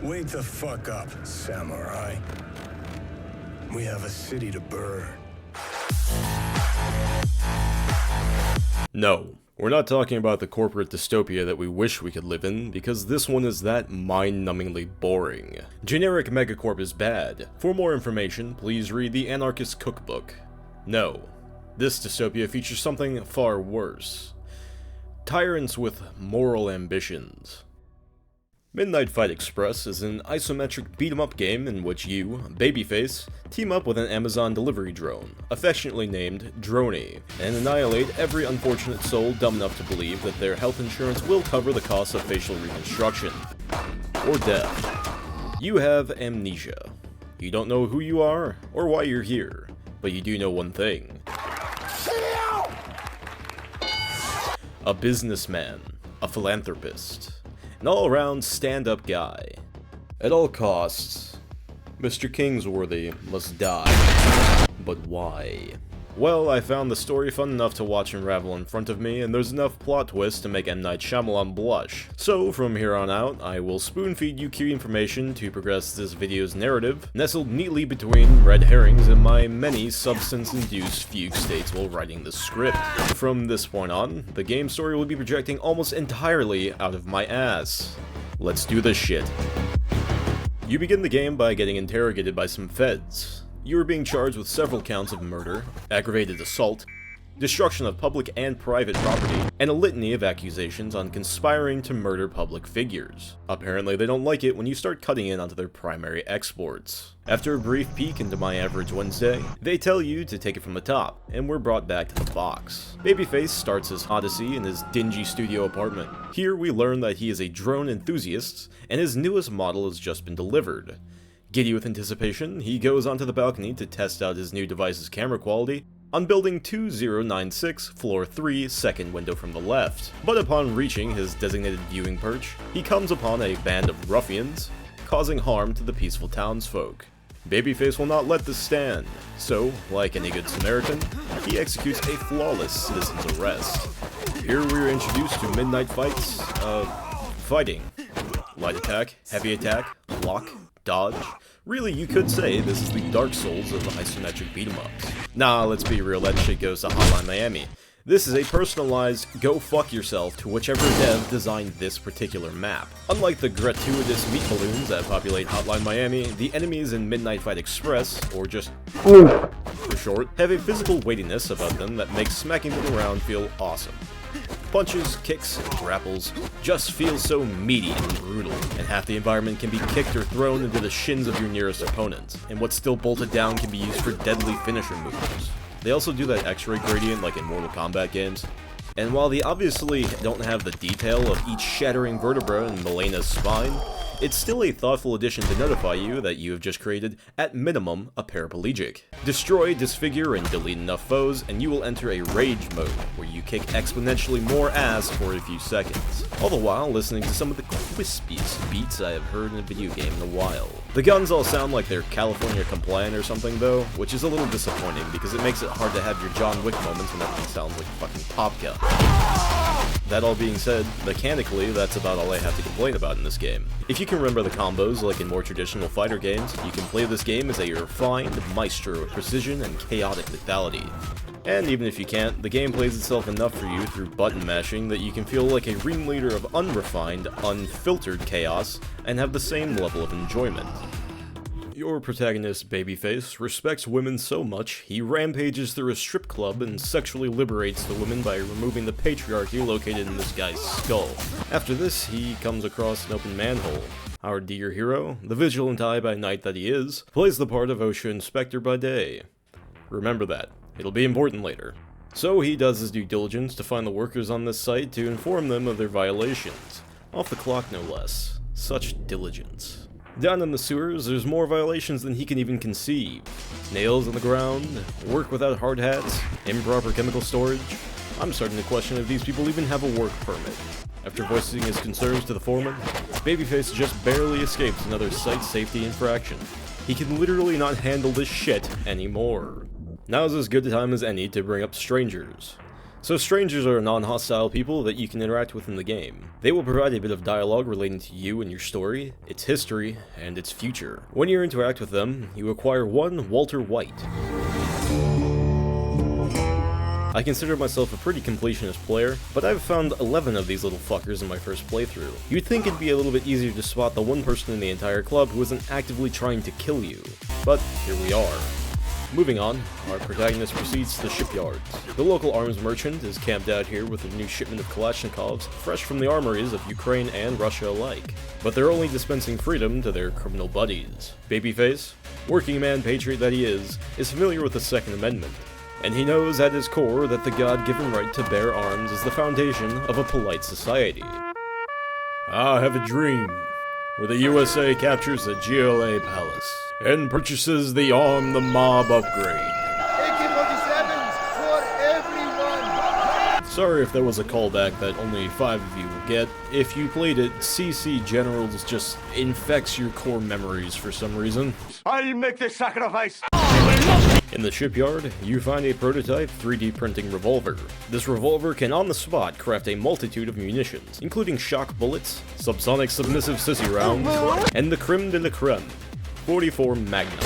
Wake the fuck up, samurai. We have a city to burn. No, we're not talking about the corporate dystopia that we wish we could live in, because this one is that mind-numbingly boring. Generic megacorp is bad. For more information, please read the Anarchist Cookbook. No, this dystopia features something far worse. Tyrants with moral ambitions. Midnight Fight Express is an isometric beat-em-up game in which you, Babyface, team up with an Amazon delivery drone, affectionately named Droney, and annihilate every unfortunate soul dumb enough to believe that their health insurance will cover the cost of facial reconstruction. Or death. You have amnesia. You don't know who you are, or why you're here, but you do know one thing. A businessman, a philanthropist, an all-around stand-up guy. At all costs, Mr. Kingsworthy must die. But why? Well, I found the story fun enough to watch unravel in front of me, and there's enough plot twists to make M. Night Shyamalan blush. So, from here on out, I will spoon-feed you key information to progress this video's narrative, nestled neatly between red herrings and my many substance-induced fugue states while writing the script. From this point on, the game story will be projecting almost entirely out of my ass. Let's do this shit. You begin the game by getting interrogated by some feds. You are being charged with several counts of murder, aggravated assault, destruction of public and private property, and a litany of accusations on conspiring to murder public figures. Apparently they don't like it when you start cutting in onto their primary exports. After a brief peek into My Average Wednesday, they tell you to take it from the top, and we're brought back to the box. Babyface starts his odyssey in his dingy studio apartment. Here we learn that he is a drone enthusiast, and his newest model has just been delivered. Giddy with anticipation, he goes onto the balcony to test out his new device's camera quality on building 2096, floor 3, second window from the left. But upon reaching his designated viewing perch, he comes upon a band of ruffians, causing harm to the peaceful townsfolk. Babyface will not let this stand, so, like any good Samaritan, he executes a flawless citizen's arrest. Here we are introduced to Midnight Fight's, fighting. Light attack, heavy attack, lock, dodge. Really, you could say this is the Dark Souls of isometric beat-em-ups. Nah, let's be real, that shit goes to Hotline Miami. This is a personalized go fuck yourself to whichever dev designed this particular map. Unlike the gratuitous meat balloons that populate Hotline Miami, the enemies in Midnight Fight Express, or just for short, have a physical weightiness about them that makes smacking them around feel awesome. Punches, kicks, and grapples just feel so meaty and brutal, and half the environment can be kicked or thrown into the shins of your nearest opponent, and what's still bolted down can be used for deadly finisher moves. They also do that X-ray gradient like in Mortal Kombat games, and while they obviously don't have the detail of each shattering vertebra in Milena's spine, it's still a thoughtful addition to notify you that you have just created, at minimum, a paraplegic. Destroy, disfigure, and delete enough foes, and you will enter a rage mode, where you kick exponentially more ass for a few seconds. All the while listening to some of the crispiest beats I have heard in a video game in a while. The guns all sound like they're California compliant or something though, which is a little disappointing because it makes it hard to have your John Wick moments when everything sounds like a fucking pop gun. That all being said, mechanically, that's about all I have to complain about in this game. If you can remember the combos like in more traditional fighter games, you can play this game as a refined maestro of precision and chaotic lethality. And even if you can't, the game plays itself enough for you through button mashing that you can feel like a ringleader of unrefined, unfiltered chaos and have the same level of enjoyment. Your protagonist, Babyface, respects women so much, he rampages through a strip club and sexually liberates the women by removing the patriarchy located in this guy's skull. After this, he comes across an open manhole. Our dear hero, the vigilant eye by night that he is, plays the part of OSHA inspector by day. Remember that. It'll be important later. So he does his due diligence to find the workers on this site to inform them of their violations. Off the clock, no less. Such diligence. Down in the sewers, there's more violations than he can even conceive. Nails on the ground, work without hard hats, improper chemical storage. I'm starting to question if these people even have a work permit. After voicing his concerns to the foreman, Babyface just barely escapes another site safety infraction. He can literally not handle this shit anymore. Now's as good a time as any to bring up strangers. So strangers are non-hostile people that you can interact with in the game. They will provide a bit of dialogue relating to you and your story, its history, and its future. When you interact with them, you acquire one Walter White. I consider myself a pretty completionist player, but I've found 11 of these little fuckers in my first playthrough. You'd think it'd be a little bit easier to spot the one person in the entire club who isn't actively trying to kill you, but here we are. Moving on, our protagonist proceeds to the shipyards. The local arms merchant is camped out here with a new shipment of Kalashnikovs, fresh from the armories of Ukraine and Russia alike. But they're only dispensing freedom to their criminal buddies. Babyface, working man patriot that he is familiar with the Second Amendment. And he knows at his core that the God-given right to bear arms is the foundation of a polite society. I have a dream, where the USA captures the GLA Palace, and purchases the Arm the Mob upgrade. AK-47s for everyone! Sorry if that was a callback that only 5 of you will get. If you played it, CC Generals just infects your core memories for some reason. I'll make the sacrifice! In the shipyard, you find a prototype 3D printing revolver. This revolver can on the spot craft a multitude of munitions, including shock bullets, subsonic submissive sissy rounds, and the creme de la creme, 44 Magnum.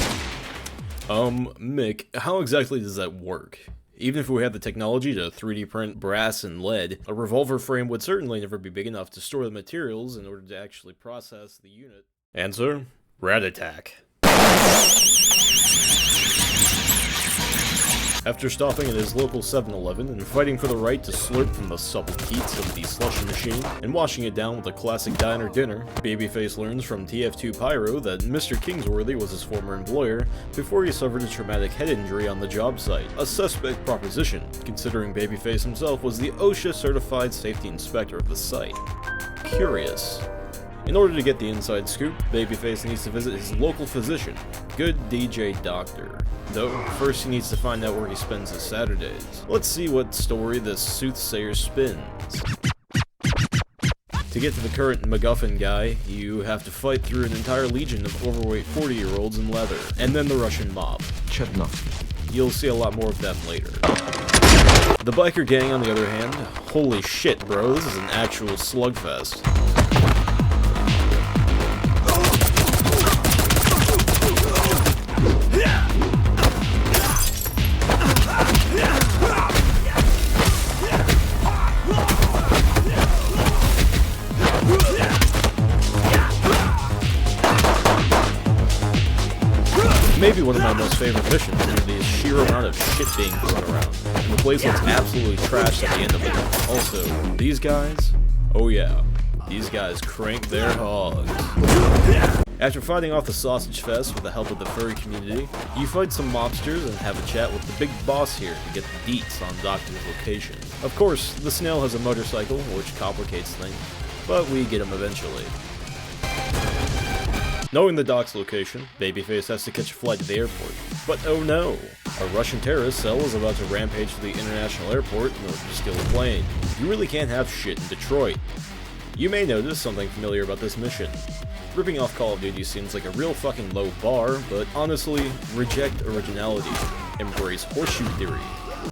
Mick, how exactly does that work? Even if we had the technology to 3D print brass and lead, a revolver frame would certainly never be big enough to store the materials in order to actually process the unit. Answer: Rat Attack. After stopping at his local 7-Eleven and fighting for the right to slurp from the supple teats of the slushy machine, and washing it down with a classic diner dinner, Babyface learns from TF2 Pyro that Mr. Kingsworthy was his former employer before he suffered a traumatic head injury on the job site. A suspect proposition, considering Babyface himself was the OSHA certified safety inspector of the site. Curious. In order to get the inside scoop, Babyface needs to visit his local physician, Good DJ Doctor. Though, first he needs to find out where he spends his Saturdays. Let's see what story this soothsayer spins. To get to the current MacGuffin guy, you have to fight through an entire legion of overweight 40-year-olds in leather, and then the Russian mob. Chetnovsky. You'll see a lot more of them later. The biker gang, on the other hand, holy shit bro, this is an actual slugfest. Maybe one of my most favorite missions due to the sheer amount of shit being thrown around, and the place looks absolutely trashed at the end of it. Also, these guys? Oh yeah, these guys crank their hogs. After fighting off the sausage fest with the help of the furry community, you fight some mobsters and have a chat with the big boss here to get the deets on Doctor's location. Of course, the snail has a motorcycle, which complicates things, but we get him eventually. Knowing the Doc's location, Babyface has to catch a flight to the airport. But oh no! A Russian terrorist cell is about to rampage to the international airport in order to steal a plane. You really can't have shit in Detroit. You may notice something familiar about this mission. Ripping off Call of Duty seems like a real fucking low bar, but honestly, reject originality. Embrace horseshoe theory.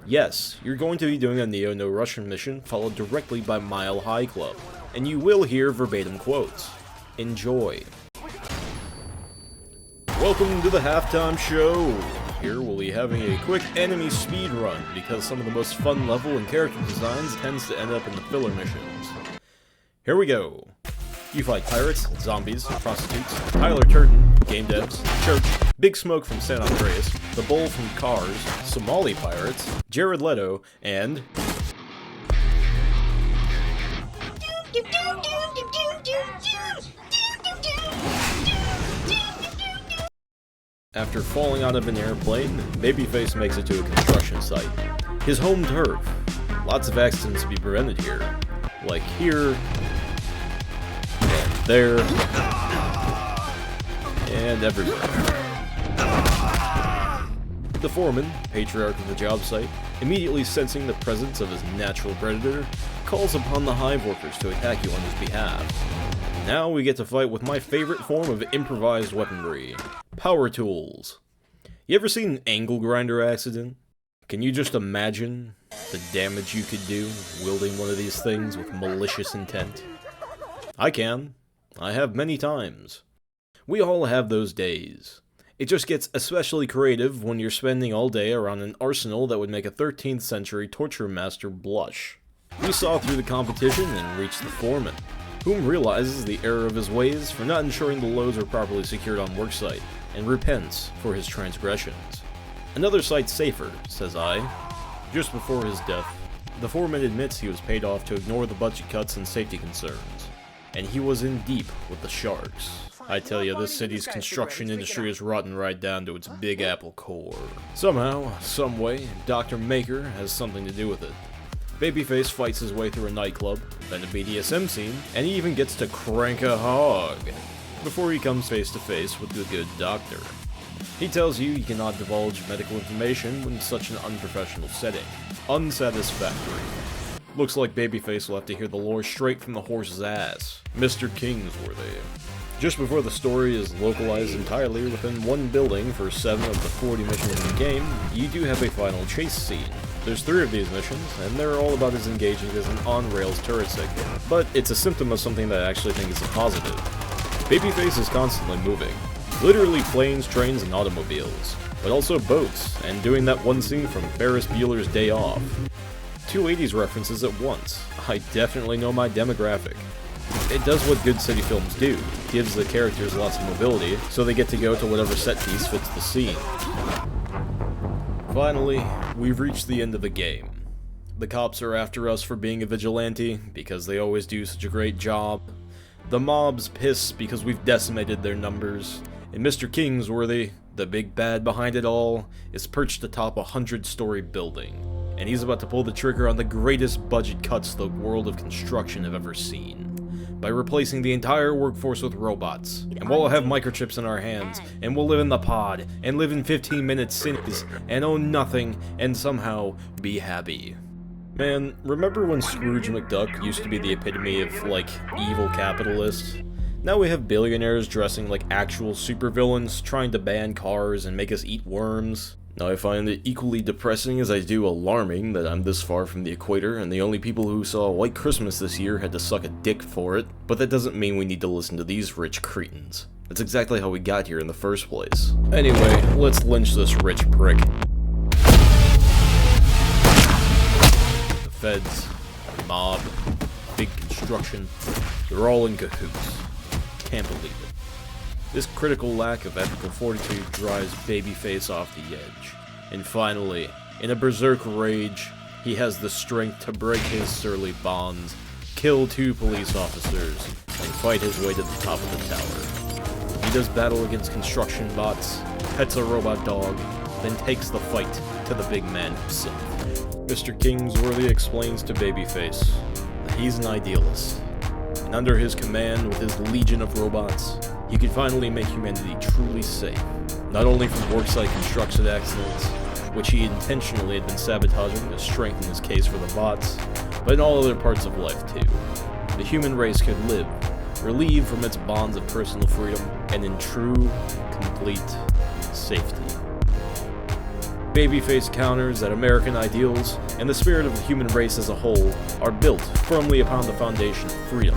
Yes, you're going to be doing a Neo No Russian mission followed directly by Mile High Club, and you will hear verbatim quotes. Enjoy. Welcome to the halftime show! Here we'll be having a quick enemy speed run, because some of the most fun level and character designs tends to end up in the filler missions. Here we go! You fight pirates, zombies, prostitutes, Tyler Turton, game devs, church, Big Smoke from San Andreas, the Bull from Cars, Somali pirates, Jared Leto, and... After falling out of an airplane, Babyface makes it to a construction site. His home turf. Lots of accidents to be prevented here. Like here, and there, and everywhere. The foreman, patriarch of the job site, immediately sensing the presence of his natural predator, calls upon the hive workers to attack you on his behalf. Now we get to fight with my favorite form of improvised weaponry. Power tools. You ever seen an angle grinder accident? Can you just imagine the damage you could do wielding one of these things with malicious intent? I can. I have many times. We all have those days. It just gets especially creative when you're spending all day around an arsenal that would make a 13th century torture master blush. We saw through the competition and reached the foreman, whom realizes the error of his ways for not ensuring the loads are properly secured on worksite, and repents for his transgressions. Another site safer, says I. Just before his death, the foreman admits he was paid off to ignore the budget cuts and safety concerns, and he was in deep with the sharks. I tell you, this city's construction industry is rotten right down to its Big Apple core. Somehow, someway, Dr. Maker has something to do with it. Babyface fights his way through a nightclub, then a BDSM scene, and he even gets to crank a hog before he comes face to face with the good doctor. He tells you cannot divulge medical information in such an unprofessional setting. Unsatisfactory. Looks like Babyface will have to hear the lore straight from the horse's ass. Mr. Kingsworthy. Just before the story is localized entirely within one building for 7 of the 40 missions in the game, you do have a final chase scene. There's 3 of these missions, and they're all about as engaging as an on-rails turret segment. But it's a symptom of something that I actually think is a positive. Babyface is constantly moving. Literally planes, trains, and automobiles. But also boats, and doing that one scene from Ferris Bueller's Day Off. 2 80s references at once. I definitely know my demographic. It does what good city films do. It gives the characters lots of mobility, so they get to go to whatever set piece fits the scene. Finally, we've reached the end of the game. The cops are after us for being a vigilante, because they always do such a great job. The mob's pissed because we've decimated their numbers. And Mr. Kingsworthy, the big bad behind it all, is perched atop a 100-story building. And he's about to pull the trigger on the greatest budget cuts the world of construction have ever seen. By replacing the entire workforce with robots. And we'll have microchips in our hands, and we'll live in the pod, and live in 15-minute cities, and own nothing, and somehow be happy. Man, remember when Scrooge McDuck used to be the epitome of, like, evil capitalist? Now we have billionaires dressing like actual supervillains, trying to ban cars and make us eat worms. Now I find it equally depressing as I do alarming that I'm this far from the equator and the only people who saw White Christmas this year had to suck a dick for it, but that doesn't mean we need to listen to these rich cretins. That's exactly how we got here in the first place. Anyway, let's lynch this rich prick. The feds, the mob, big construction, they're all in cahoots. Can't believe it. This critical lack of ethical fortitude drives Babyface off the edge. And finally, in a berserk rage, he has the strength to break his surly bonds, kill 2 police officers, and fight his way to the top of the tower. He does battle against construction bots, pets a robot dog, then takes the fight to the big man himself. Mr. Kingsworthy explains to Babyface that he's an idealist. And under his command, with his legion of robots, he could finally make humanity truly safe. Not only from worksite construction accidents, which he intentionally had been sabotaging to strengthen his case for the bots, but in all other parts of life too. The human race could live, relieved from its bonds of personal freedom, and in true, complete safety. Babyface counters that American ideals and the spirit of the human race as a whole are built firmly upon the foundation of freedom,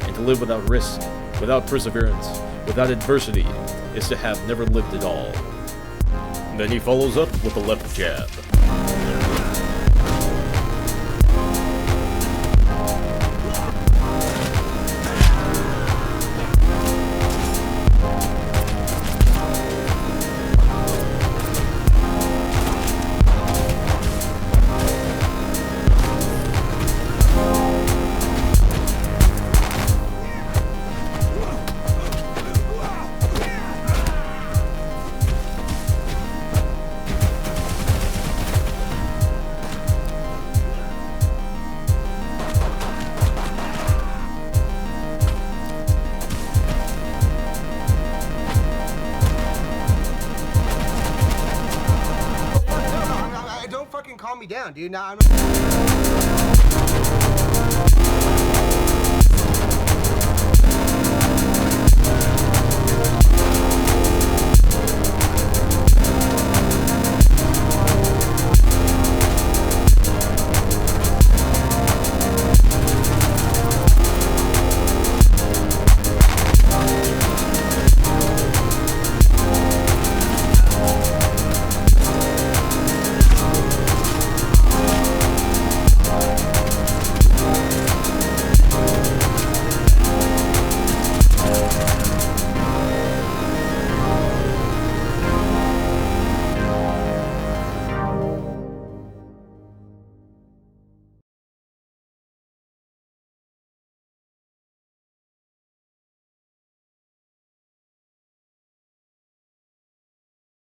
and to live without risk, without perseverance, without adversity, is to have never lived at all. Then he follows up with a left jab. Calm me down, dude. Now I'm